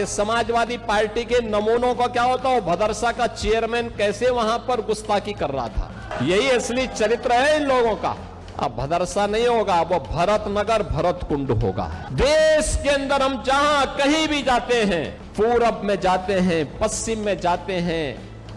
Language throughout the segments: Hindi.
समाजवादी पार्टी के नमूनों का क्या होता है, भदरसा का चेयरमैन कैसे वहां पर गुस्ताखी कर रहा था। यही असली चरित्र है इन लोगों का। अब भदरसा नहीं होगा, वो भरतनगर भरतकुंड होगा। देश के अंदर हम जहां कहीं भी जाते हैं, पूरब में जाते हैं, पश्चिम में जाते हैं,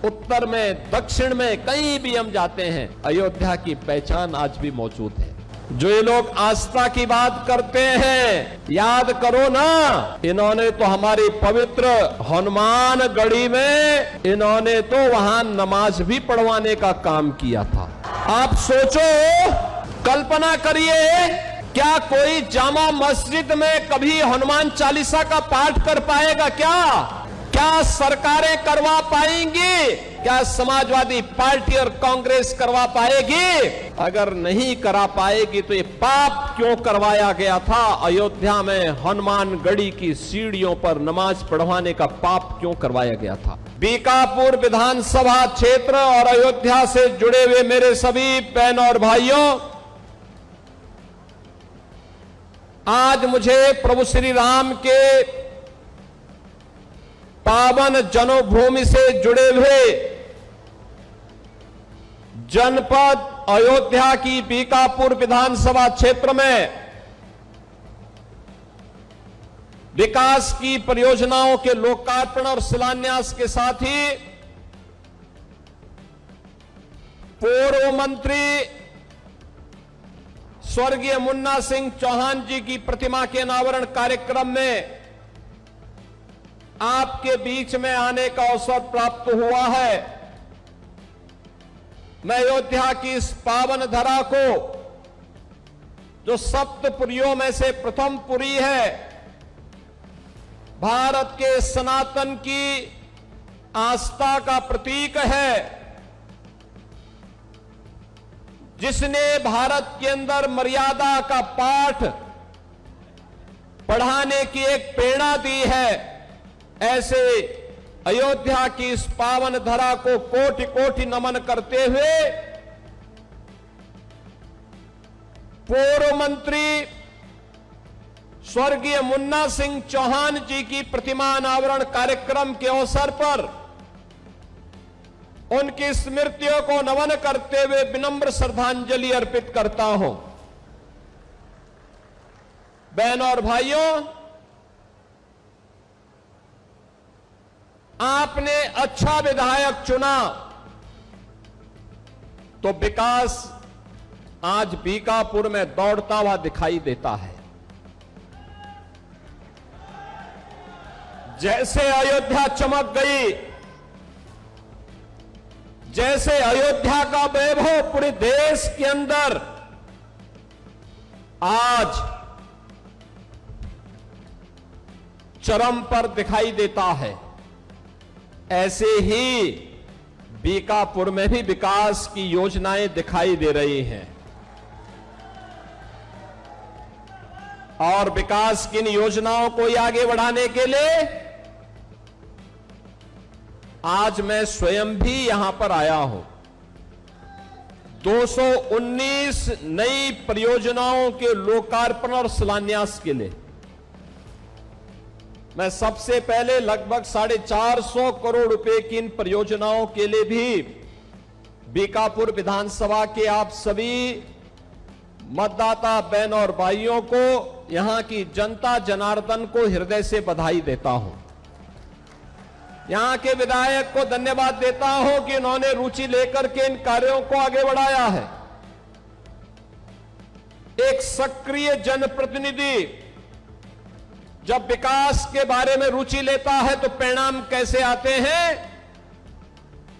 उत्तर में, दक्षिण में, कहीं भी हम जाते हैं, अयोध्या की पहचान आज भी मौजूद है। जो ये लोग आस्था की बात करते हैं, याद करो ना, इन्होंने तो हमारी पवित्र हनुमानगढ़ी में इन्होंने तो वहां नमाज भी पढ़वाने का काम किया था। आप सोचो, कल्पना करिए, क्या कोई जामा मस्जिद में कभी हनुमान चालीसा का पाठ कर पाएगा? क्या सरकारें करवा पाएंगी? क्या समाजवादी पार्टी और कांग्रेस करवा पाएगी? अगर नहीं करा पाएगी तो ये पाप क्यों करवाया गया था? अयोध्या में हनुमानगढ़ी की सीढ़ियों पर नमाज पढ़वाने का पाप क्यों करवाया गया था? बीकापुर विधानसभा क्षेत्र और अयोध्या से जुड़े हुए मेरे सभी बहनों और भाइयों, आज मुझे प्रभु श्री राम के पावन जन्मभूमि से जुड़े हुए जनपद अयोध्या की बीकापुर विधानसभा क्षेत्र में विकास की परियोजनाओं के लोकार्पण और शिलान्यास के साथ ही पूर्व मंत्री स्वर्गीय मुन्ना सिंह चौहान जी की प्रतिमा के अनावरण कार्यक्रम में आपके बीच में आने का अवसर प्राप्त हुआ है। मैं अयोध्या की इस पावन धरा को, जो सप्तपुरियों में से प्रथम पुरी है, भारत के सनातन की आस्था का प्रतीक है, जिसने भारत के अंदर मर्यादा का पाठ पढ़ाने की एक प्रेरणा दी है, ऐसे अयोध्या की इस पावन धरा को कोटि कोटि नमन करते हुए पूर्व मंत्री स्वर्गीय मुन्ना सिंह चौहान जी की प्रतिमा अनावरण कार्यक्रम के अवसर पर उनकी स्मृतियों को नमन करते हुए विनम्र श्रद्धांजलि अर्पित करता हूं। बहनों और भाइयों, आपने अच्छा विधायक चुना तो विकास आज बीकापुर में दौड़ता हुआ दिखाई देता है। जैसे अयोध्या चमक गई, जैसे अयोध्या का वैभव पूरे देश के अंदर आज चरम पर दिखाई देता है, ऐसे ही बीकापुर में भी विकास की योजनाएं दिखाई दे रही हैं। और विकास की इन योजनाओं को आगे बढ़ाने के लिए आज मैं स्वयं भी यहां पर आया हूं। 219 नई परियोजनाओं के लोकार्पण और शिलान्यास के लिए मैं सबसे पहले लगभग 450 करोड़ रुपए की इन परियोजनाओं के लिए भी बीकापुर विधानसभा के आप सभी मतदाता बहन और भाइयों को, यहां की जनता जनार्दन को हृदय से बधाई देता हूं। यहां के विधायक को धन्यवाद देता हूं कि उन्होंने रुचि लेकर के इन कार्यों को आगे बढ़ाया है। एक सक्रिय जनप्रतिनिधि जब विकास के बारे में रुचि लेता है तो परिणाम कैसे आते हैं,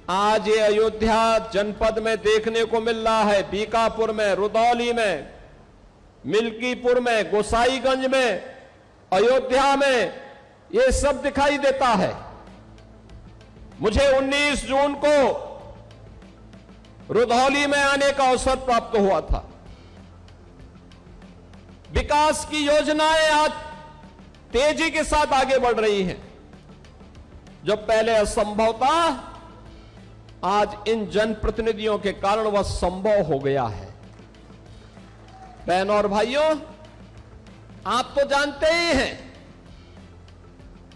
आज ये अयोध्या जनपद में देखने को मिल रहा है। बीकापुर में, रुदौली में, मिल्कीपुर में, गोसाईगंज में, अयोध्या में, ये सब दिखाई देता है। मुझे 19 जून को रुदौली में आने का अवसर प्राप्त हुआ था। विकास की योजनाएं आज तेजी के साथ आगे बढ़ रही हैं। जो पहले असंभव था, आज इन जनप्रतिनिधियों के कारण वह संभव हो गया है। बहनों और भाइयों, आप तो जानते ही हैं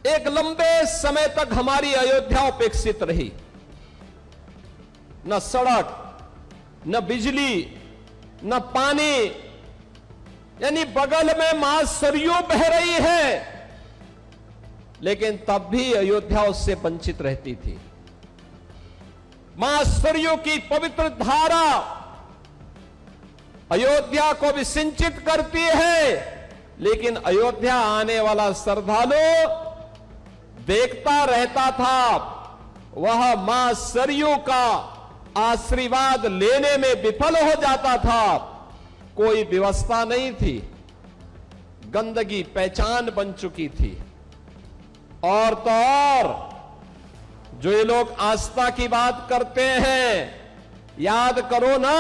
एक लंबे समय तक हमारी अयोध्या उपेक्षित रही। न सड़क, न बिजली, न पानी, यानी बगल में मां सरयू बह रही है, लेकिन तब भी अयोध्या उससे वंचित रहती थी। मां सरयू की पवित्र धारा अयोध्या को भी सिंचित करती है, लेकिन अयोध्या आने वाला श्रद्धालु देखता रहता था, वह मां सरयू का आशीर्वाद लेने में विफल हो जाता था। कोई व्यवस्था नहीं थी, गंदगी पहचान बन चुकी थी। और तो और जो ये लोग आस्था की बात करते हैं, याद करो ना,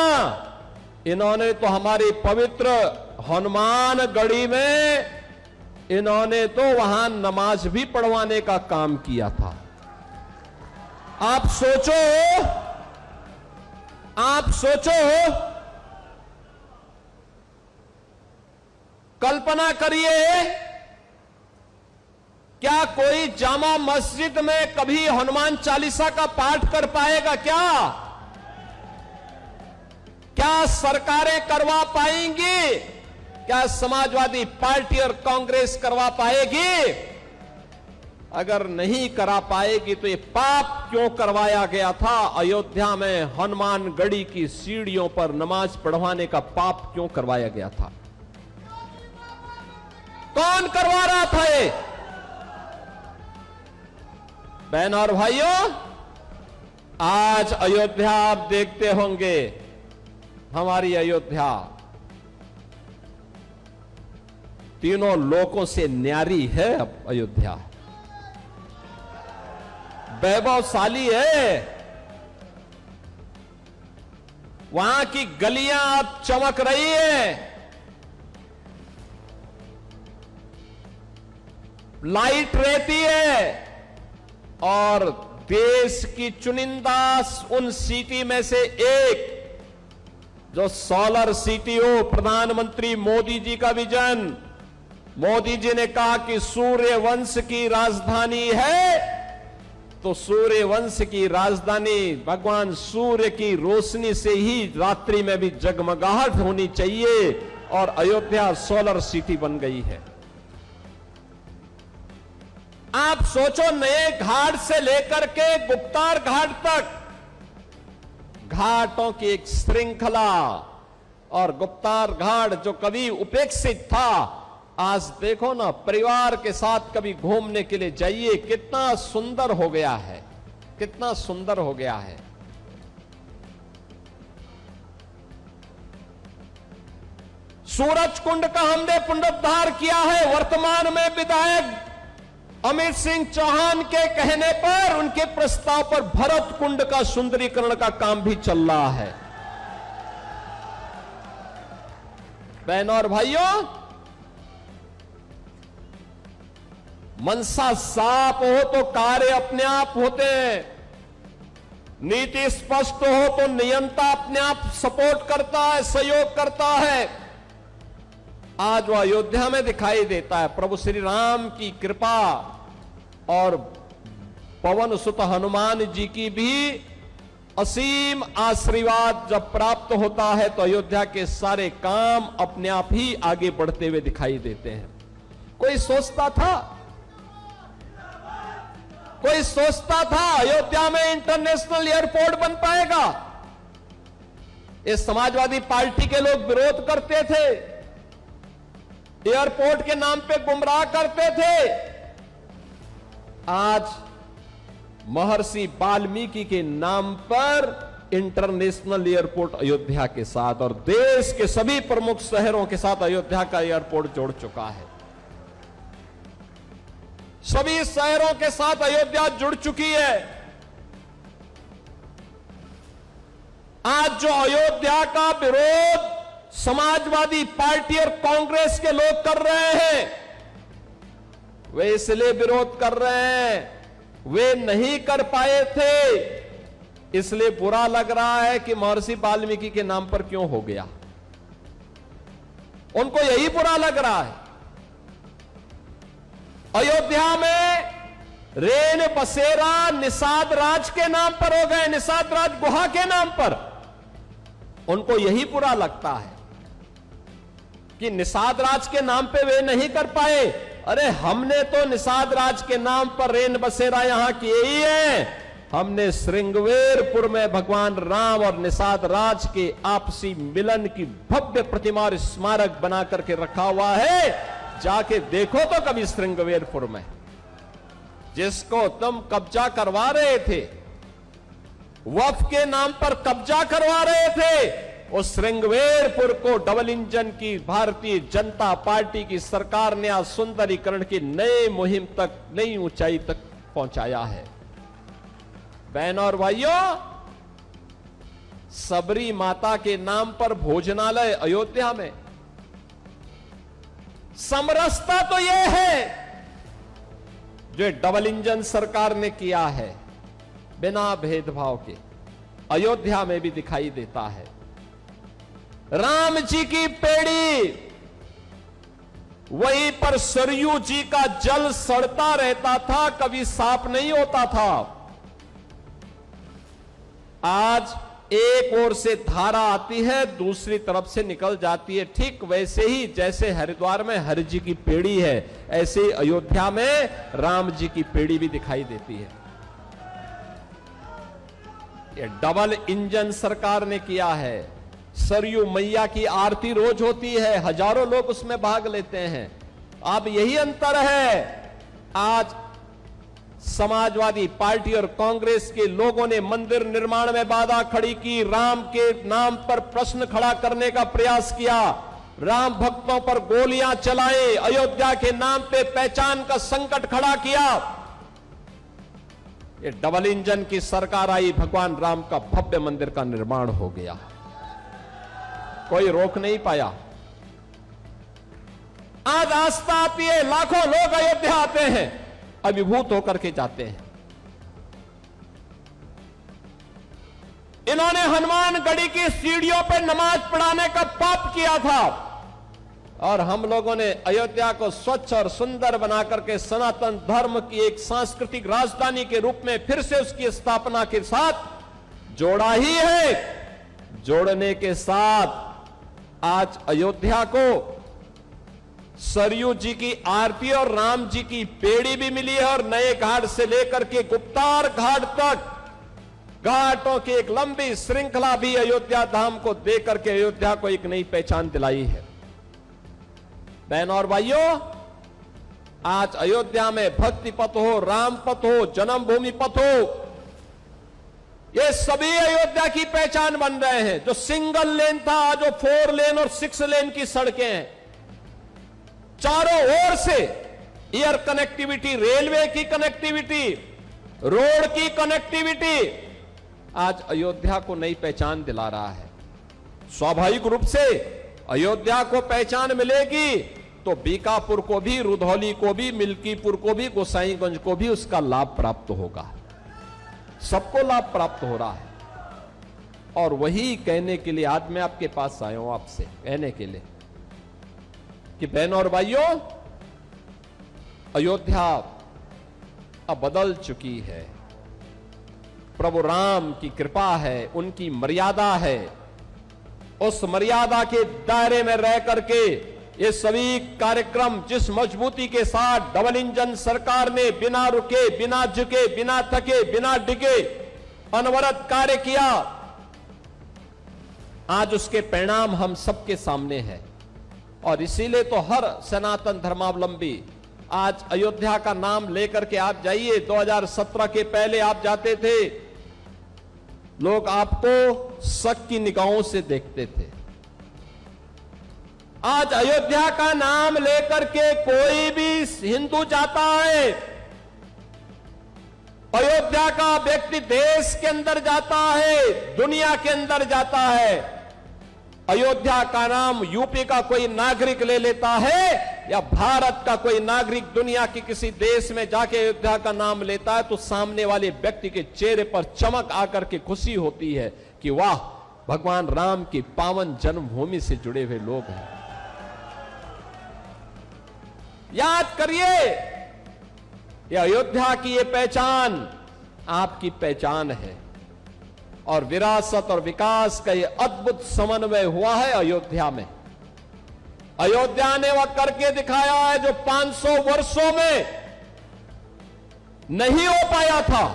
इन्होंने तो हमारी पवित्र हनुमानगढ़ी में इन्होंने तो वहां नमाज भी पढ़वाने का काम किया था। आप सोचो, कल्पना करिए, क्या कोई जामा मस्जिद में कभी हनुमान चालीसा का पाठ कर पाएगा? क्या सरकारें करवा पाएंगी? क्या समाजवादी पार्टी और कांग्रेस करवा पाएगी? अगर नहीं करा पाएगी तो ये पाप क्यों करवाया गया था? अयोध्या में हनुमानगढ़ी की सीढ़ियों पर नमाज पढ़वाने का पाप क्यों करवाया गया था? कौन करवा रहा था ये? बहन और भाइयों, आज अयोध्या आप देखते होंगे, हमारी अयोध्या तीनों लोकों से न्यारी है। अब अयोध्या वैभवशाली है, वहां की गलियां अब चमक रही है, लाइट रहती है, और देश की चुनिंदा उन सिटी में से एक जो सोलर सिटी हो, प्रधानमंत्री मोदी जी का विजन। मोदी जी ने कहा कि सूर्य वंश की राजधानी है, तो सूर्य वंश की राजधानी भगवान सूर्य की रोशनी से ही रात्रि में भी जगमगाहट होनी चाहिए, और अयोध्या सोलर सिटी बन गई है। आप सोचो, नए घाट से लेकर के गुप्तार घाट तक घाटों की एक श्रृंखला, और गुप्तार घाट जो कभी उपेक्षित था, आज देखो ना, परिवार के साथ कभी घूमने के लिए जाइए, कितना सुंदर हो गया है, कितना सुंदर हो गया है। सूरज कुंड का हमने पुनरुद्धार किया है। वर्तमान में विधायक अमित सिंह चौहान के कहने पर, उनके प्रस्ताव पर भरत कुंड का सुंदरीकरण का काम भी चल रहा है। बहनों और भाइयों, मनसा साफ हो तो कार्य अपने आप होते हैं, नीति स्पष्ट हो तो नियंता अपने आप सपोर्ट करता है, सहयोग करता है। आज वो अयोध्या में दिखाई देता है। प्रभु श्री राम की कृपा और पवन सुत हनुमान जी की भी असीम आशीर्वाद जब प्राप्त होता है, तो अयोध्या के सारे काम अपने आप ही आगे बढ़ते हुए दिखाई देते हैं। कोई सोचता था अयोध्या में इंटरनेशनल एयरपोर्ट बन पाएगा? इस समाजवादी पार्टी के लोग विरोध करते थे, एयरपोर्ट के नाम पे गुमराह करते थे। आज महर्षि वाल्मीकि के नाम पर इंटरनेशनल एयरपोर्ट अयोध्या के साथ, और देश के सभी प्रमुख शहरों के साथ अयोध्या का एयरपोर्ट जुड़ चुका है। सभी शहरों के साथ अयोध्या जुड़ चुकी है। आज जो अयोध्या का विरोध समाजवादी पार्टी और कांग्रेस के लोग कर रहे हैं, वे इसलिए विरोध कर रहे हैं, वे नहीं कर पाए थे, इसलिए बुरा लग रहा है कि महर्षि वाल्मीकि के नाम पर क्यों हो गया। उनको यही बुरा लग रहा है। अयोध्या में रेन बसेरा निषाद राज के नाम पर हो गए, निषाद राज गुहा के नाम पर। उनको यही बुरा लगता है कि निषाद राज के नाम पे वे नहीं कर पाए। अरे हमने तो निषाद राज के नाम पर रेन बसेरा यहां किए ही है। हमने श्रृंगवेरपुर में भगवान राम और निषाद राज के आपसी मिलन की भव्य प्रतिमा और स्मारक बना करके रखा हुआ है। जाके देखो तो कभी श्रृंगवेरपुर में, जिसको तुम कब्जा करवा रहे थे, वक्फ के नाम पर कब्जा करवा रहे थे, उस श्रृंगवेरपुर को डबल इंजन की भारतीय जनता पार्टी की सरकार ने आज सुंदरीकरण की नई मुहिम तक, नई ऊंचाई तक पहुंचाया है। बहनों और भाइयों, सबरी माता के नाम पर भोजनालय अयोध्या में, समरसता तो यह है जो डबल इंजन सरकार ने किया है, बिना भेदभाव के अयोध्या में भी दिखाई देता है। राम जी की पेड़ी, वहीं पर सरयू जी का जल सड़ता रहता था, कभी साफ नहीं होता था। आज एक ओर से धारा आती है, दूसरी तरफ से निकल जाती है। ठीक वैसे ही जैसे हरिद्वार में हरि जी की पेड़ी है, ऐसे ही अयोध्या में राम जी की पेड़ी भी दिखाई देती है। ये डबल इंजन सरकार ने किया है। सरयू मैया की आरती रोज होती है, हजारों लोग उसमें भाग लेते हैं। अब यही अंतर है, आज समाजवादी पार्टी और कांग्रेस के लोगों ने मंदिर निर्माण में बाधा खड़ी की, राम के नाम पर प्रश्न खड़ा करने का प्रयास किया, राम भक्तों पर गोलियां चलाई, अयोध्या के नाम पे पहचान का संकट खड़ा किया। ये डबल इंजन की सरकार आई, भगवान राम का भव्य मंदिर का निर्माण हो गया, कोई रोक नहीं पाया। आज आस्था आती है, लाखों लोग अयोध्या आते हैं, अभिभूत होकर के जाते हैं। इन्होंने हनुमानगढ़ी की सीढ़ियों पर नमाज पढ़ाने का पाप किया था, और हम लोगों ने अयोध्या को स्वच्छ और सुंदर बनाकर के सनातन धर्म की एक सांस्कृतिक राजधानी के रूप में फिर से उसकी स्थापना के साथ जोड़ा ही है। जोड़ने के साथ आज अयोध्या को सरयू जी की आरती और राम जी की पेड़ी भी मिली है, और नए घाट से लेकर के गुप्तार घाट तक घाटों की एक लंबी श्रृंखला भी अयोध्या धाम को देकर के अयोध्या को एक नई पहचान दिलाई है। बहनों और भाइयों, आज अयोध्या में भक्ति पथ हो, राम पथ हो, जन्मभूमि पथ हो, ये सभी अयोध्या की पहचान बन रहे हैं। जो सिंगल लेन था, जो 4 लेन और 6 लेन की सड़कें हैं, चारों ओर से एयर कनेक्टिविटी, रेलवे की कनेक्टिविटी, रोड की कनेक्टिविटी आज अयोध्या को नई पहचान दिला रहा है। स्वाभाविक रूप से अयोध्या को पहचान मिलेगी तो बीकापुर को भी, रुधौली को भी, मिल्कीपुर को भी, गोसाईगंज को भी उसका लाभ प्राप्त होगा। सबको लाभ प्राप्त हो रहा है। और वही कहने के लिए आज मैं आपके पास आया हूं, आपसे कहने के लिए कि बहनों और भाइयों, अयोध्या अब बदल चुकी है। प्रभु राम की कृपा है, उनकी मर्यादा है। उस मर्यादा के दायरे में रह करके ये सभी कार्यक्रम जिस मजबूती के साथ डबल इंजन सरकार ने बिना रुके, बिना झुके, बिना थके, बिना डिगे अनवरत कार्य किया, आज उसके परिणाम हम सबके सामने हैं। और इसीलिए तो हर सनातन धर्मावलंबी आज अयोध्या का नाम लेकर के आप जाइए। 2017 के पहले आप जाते थे, लोग आपको शक की निगाहों से देखते थे। आज अयोध्या का नाम लेकर के कोई भी हिंदू जाता है, अयोध्या का व्यक्ति देश के अंदर जाता है, दुनिया के अंदर जाता है। अयोध्या का नाम यूपी का कोई नागरिक ले लेता है या भारत का कोई नागरिक दुनिया के किसी देश में जाके अयोध्या का नाम लेता है तो सामने वाले व्यक्ति के चेहरे पर चमक आकर के खुशी होती है कि वाह, भगवान राम की पावन जन्मभूमि से जुड़े हुए लोग हैं। याद करिए, ये अयोध्या की ये पहचान आपकी पहचान है और विरासत और विकास का ये अद्भुत समन्वय हुआ है अयोध्या में। अयोध्या ने वह करके दिखाया है जो 500 वर्षों में नहीं हो पाया था।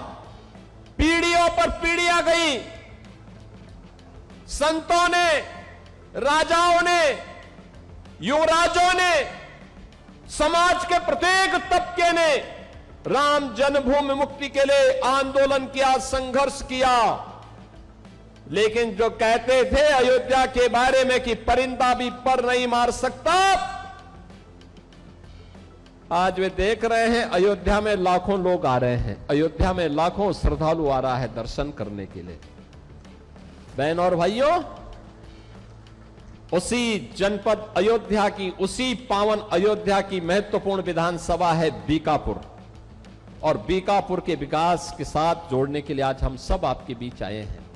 पीढ़ियों पर पीढ़ियां गई, संतों ने, राजाओं ने, युवराजों ने, समाज के प्रत्येक तबके ने राम जन्मभूमि मुक्ति के लिए आंदोलन किया, संघर्ष किया। लेकिन जो कहते थे अयोध्या के बारे में कि परिंदा भी पर नहीं मार सकता, आज वे देख रहे हैं अयोध्या में लाखों लोग आ रहे हैं, अयोध्या में लाखों श्रद्धालु आ रहा है दर्शन करने के लिए। बहन और भाइयों, उसी जनपद अयोध्या की, उसी पावन अयोध्या की महत्वपूर्ण विधानसभा है बीकापुर, और बीकापुर के विकास के साथ जोड़ने के लिए आज हम सब आपके बीच आए हैं।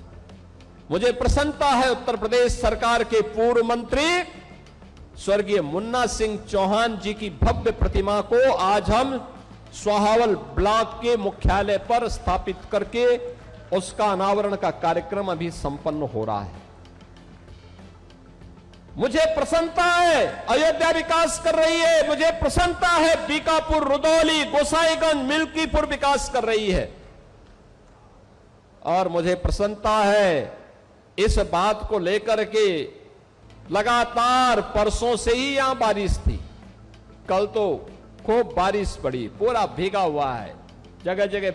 मुझे प्रसन्नता है उत्तर प्रदेश सरकार के पूर्व मंत्री स्वर्गीय मुन्ना सिंह चौहान जी की भव्य प्रतिमा को आज हम स्वाहावल ब्लॉक के मुख्यालय पर स्थापित करके उसका अनावरण का कार्यक्रम अभी संपन्न हो रहा है। मुझे प्रसन्नता है अयोध्या विकास कर रही है, मुझे प्रसन्नता है बीकापुर, रुदौली, गोसाईगंज, मिल्कीपुर विकास कर रही है, और मुझे प्रसन्नता है इस बात को लेकर के लगातार परसों से ही यहां बारिश थी, कल तो खूब बारिश पड़ी, पूरा भीगा हुआ है, जगह जगह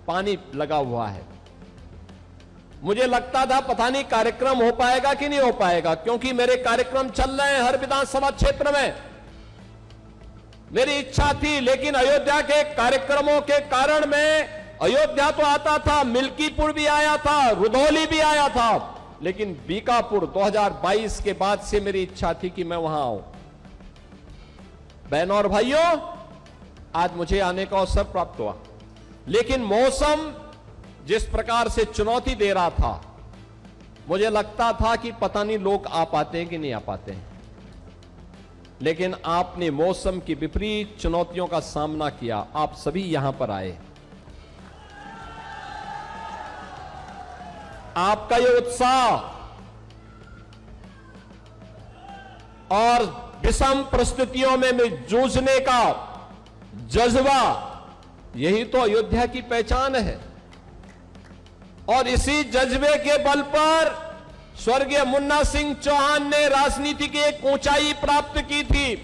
पानी लगा हुआ है। मुझे लगता था पता नहीं कार्यक्रम हो पाएगा कि नहीं हो पाएगा, क्योंकि मेरे कार्यक्रम चल रहे हैं हर विधानसभा क्षेत्र में, मेरी इच्छा थी। लेकिन अयोध्या के कार्यक्रमों के कारण मैं अयोध्या तो आता था, मिल्कीपुर भी आया था, रुदौली भी आया था, लेकिन बीकापुर 2022 के बाद से मेरी इच्छा थी कि मैं वहां आऊं। बहनों और भाइयों, आज मुझे आने का अवसर प्राप्त हुआ, लेकिन मौसम जिस प्रकार से चुनौती दे रहा था, मुझे लगता था कि पता नहीं लोग आ पाते हैं कि नहीं आ पाते हैं। लेकिन आपने मौसम की विपरीत चुनौतियों का सामना किया, आप सभी यहां पर आए। आपका ये उत्साह और विषम परिस्थितियों में जूझने का जज्बा, यही तो अयोध्या की पहचान है। और इसी जज्बे के बल पर स्वर्गीय मुन्ना सिंह चौहान ने राजनीति की एक ऊंचाई प्राप्त की थी।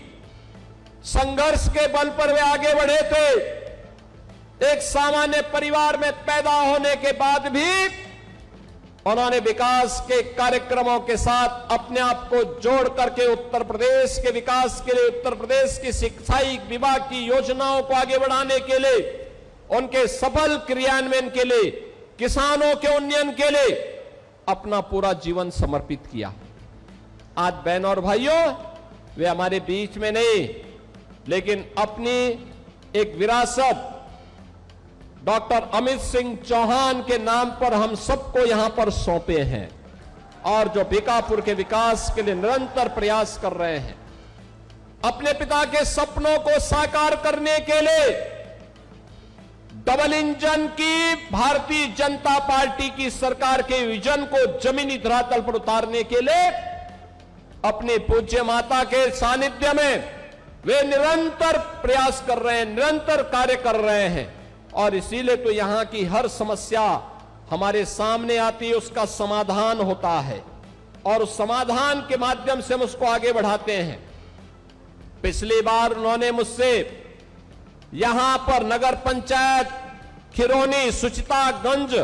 संघर्ष के बल पर वे आगे बढ़े थे। एक सामान्य परिवार में पैदा होने के बाद भी उन्होंने विकास के कार्यक्रमों के साथ अपने आप को जोड़ करके उत्तर प्रदेश के विकास के लिए, उत्तर प्रदेश की शिक्षाई विभाग की योजनाओं को आगे बढ़ाने के लिए, उनके सफल क्रियान्वयन के लिए, किसानों के उन्नयन के लिए अपना पूरा जीवन समर्पित किया। आज बहनों और भाइयों, वे हमारे बीच में नहीं, लेकिन अपनी एक विरासत डॉक्टर अमित सिंह चौहान के नाम पर हम सबको यहां पर सौंपे हैं, और जो बीकापुर के विकास के लिए निरंतर प्रयास कर रहे हैं। अपने पिता के सपनों को साकार करने के लिए डबल इंजन की भारतीय जनता पार्टी की सरकार के विजन को जमीनी धरातल पर उतारने के लिए अपने पूज्य माता के सानिध्य में वे निरंतर प्रयास कर रहे हैं, निरंतर कार्य कर रहे हैं। और इसीलिए तो यहां की हर समस्या हमारे सामने आती है, उसका समाधान होता है, और उस समाधान के माध्यम से हम उसको आगे बढ़ाते हैं। पिछली बार उन्होंने मुझसे यहां पर नगर पंचायत खिरोनी सुचितागंज,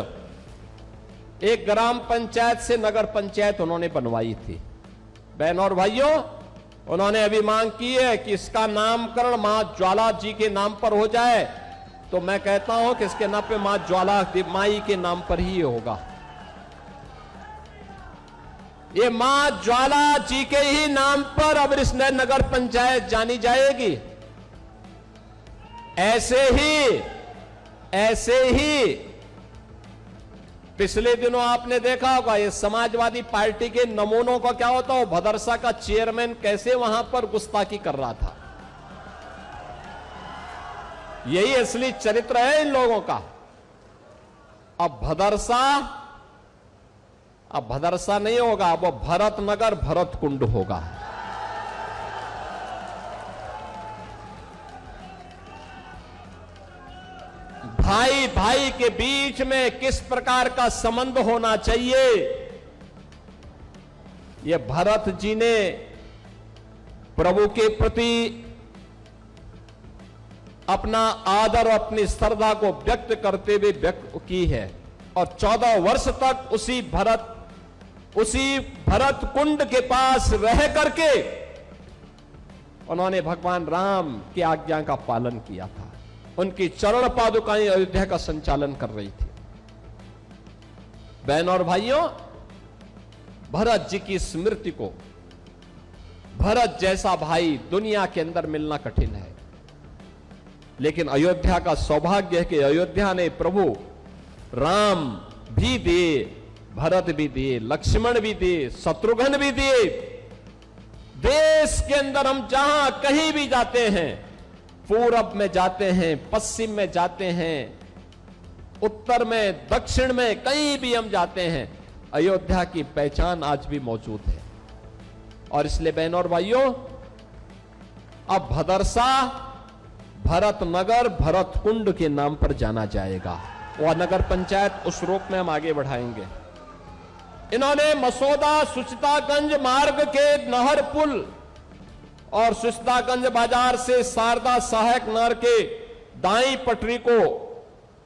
एक ग्राम पंचायत से नगर पंचायत उन्होंने बनवाई थी। बहनों और भाइयों, उन्होंने अभी मांग की है कि इसका नामकरण मां ज्वाला जी के नाम पर हो जाए, तो मैं कहता हूं कि इसके नाम पे मां ज्वाला माई के नाम पर ही होगा। ये मां ज्वाला जी के ही नाम पर अब इस नगर पंचायत जानी जाएगी। ऐसे ही पिछले दिनों आपने देखा होगा, ये समाजवादी पार्टी के नमूनों का क्या होता है, भदरसा का चेयरमैन कैसे वहां पर गुस्ताखी कर रहा था। यही असली चरित्र है इन लोगों का। अब भदरसा नहीं होगा, वो भरतनगर भरत कुंड होगा। भाई भाई के बीच में किस प्रकार का संबंध होना चाहिए, ये भरत जी ने प्रभु के प्रति अपना आदर और अपनी श्रद्धा को व्यक्त करते हुए व्यक्त की है। और 14 वर्ष तक उसी भरत कुंड के पास रह करके उन्होंने भगवान राम की आज्ञा का पालन किया था। उनकी चरण पादुकाएं अयोध्या का संचालन कर रही थी। बहन और भाइयों, भरत जी की स्मृति को, भरत जैसा भाई दुनिया के अंदर मिलना कठिन है, लेकिन अयोध्या का सौभाग्य है कि अयोध्या ने प्रभु राम भी दिए, भरत भी दिए, लक्ष्मण भी दिए, शत्रुघ्न भी दिए। देश के अंदर हम जहां कहीं भी जाते हैं, पूरब में जाते हैं, पश्चिम में जाते हैं, उत्तर में, दक्षिण में, कहीं भी हम जाते हैं, अयोध्या की पहचान आज भी मौजूद है। और इसलिए बहनों और भाइयों, अब भदरसा भरतनगर भरत कुंड के नाम पर जाना जाएगा। वह नगर पंचायत उस रूप में हम आगे बढ़ाएंगे। इन्होंने मसौदा सुचितागंज मार्ग के नहर पुल और सुचितागंज बाजार से शारदा सहायक नहर के दाई पटरी को,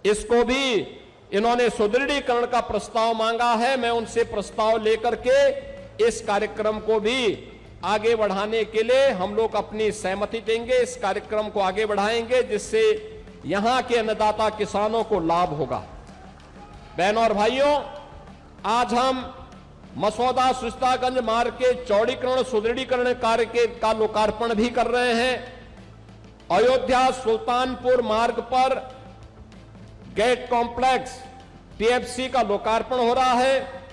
इसको भी इन्होंने सुदृढ़ीकरण का प्रस्ताव मांगा है। मैं उनसे प्रस्ताव लेकर के इस कार्यक्रम को भी आगे बढ़ाने के लिए हम लोग अपनी सहमति देंगे। इस कार्यक्रम को आगे बढ़ाएंगे जिससे यहां के अन्नदाता किसानों को लाभ होगा। बहनों और भाइयों, आज हम मसौदा सुचितागंज मार्ग के चौड़ीकरण सुदृढ़ीकरण कार्य का लोकार्पण भी कर रहे हैं। अयोध्या सुल्तानपुर मार्ग पर गेट कॉम्प्लेक्स टीएफसी का लोकार्पण हो रहा है।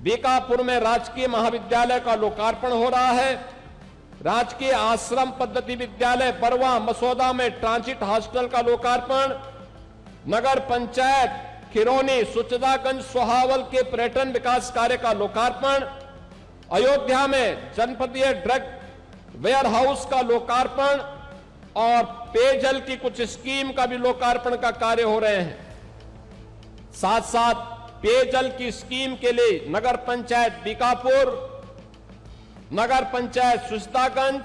बीकापुर में राजकीय महाविद्यालय का लोकार्पण हो रहा है। राजकीय आश्रम पद्धति विद्यालय बरवा मसौदा में ट्रांजिट हॉस्टल का लोकार्पण। नगर पंचायत खिरौनी सुचितागंज सोहावल के पर्यटन विकास कार्य का लोकार्पण। अयोध्या में जनपदीय ड्रग वेयर हाउस का लोकार्पण और पेयजल की कुछ स्कीम का भी लोकार्पण का कार्य हो रहे हैं। साथ साथ पेयजल की स्कीम के लिए नगर पंचायत बीकापुर, नगर पंचायत सुचितागंज,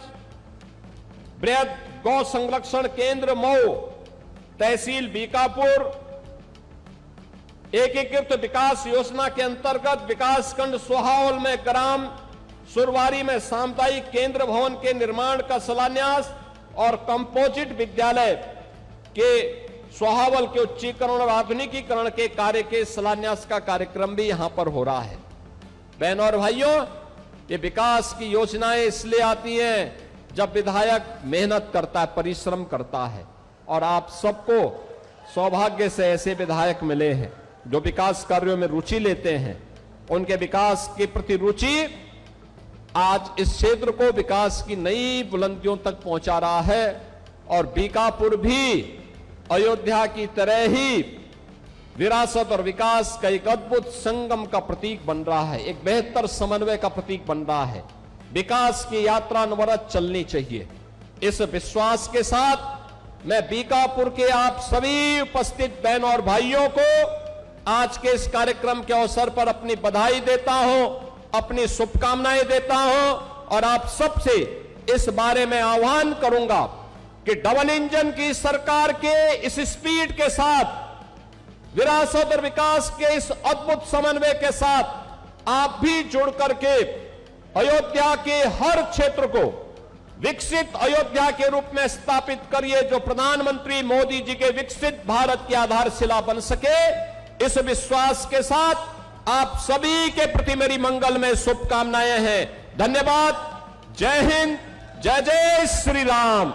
बृहद गौ संरक्षण केंद्र मऊ, तहसील बीकापुर, एकीकृत विकास योजना के अंतर्गत विकासखंड सोहावल में ग्राम सुरवारी में सामुदायिक केंद्र भवन के निर्माण का शिलान्यास और कंपोजिट विद्यालय के सोहावल के उच्चीकरण और आधुनिकीकरण के कार्य के शिलान्यास का कार्यक्रम भी यहां पर हो रहा है। बहनों और भाइयों, ये विकास की योजनाएं इसलिए आती हैं जब विधायक मेहनत करता है, परिश्रम करता है। और आप सबको सौभाग्य से ऐसे विधायक मिले हैं जो विकास कार्यों में रुचि लेते हैं। उनके विकास के प्रति रुचि आज इस क्षेत्र को विकास की नई बुलंदियों तक पहुंचा रहा है। और बीकापुर भी अयोध्या की तरह ही विरासत और विकास का एक अद्भुत संगम का प्रतीक बन रहा है, एक बेहतर समन्वय का प्रतीक बन रहा है। विकास की यात्रा अनवरत चलनी चाहिए। इस विश्वास के साथ मैं बीकापुर के आप सभी उपस्थित बहनों और भाइयों को आज के इस कार्यक्रम के अवसर पर अपनी बधाई देता हूं, अपनी शुभकामनाएं देता हूं और आप सबसे इस बारे में आह्वान करूंगा कि डबल इंजन की सरकार के इस स्पीड के साथ, विरासत और विकास के इस अद्भुत समन्वय के साथ आप भी जुड़ करके अयोध्या के हर क्षेत्र को विकसित अयोध्या के रूप में स्थापित करिए, जो प्रधानमंत्री मोदी जी के विकसित भारत की आधारशिला बन सके। इस विश्वास के साथ आप सभी के प्रति मेरी मंगलमय शुभकामनाएं हैं। धन्यवाद। जय हिंद, जय जय श्री राम।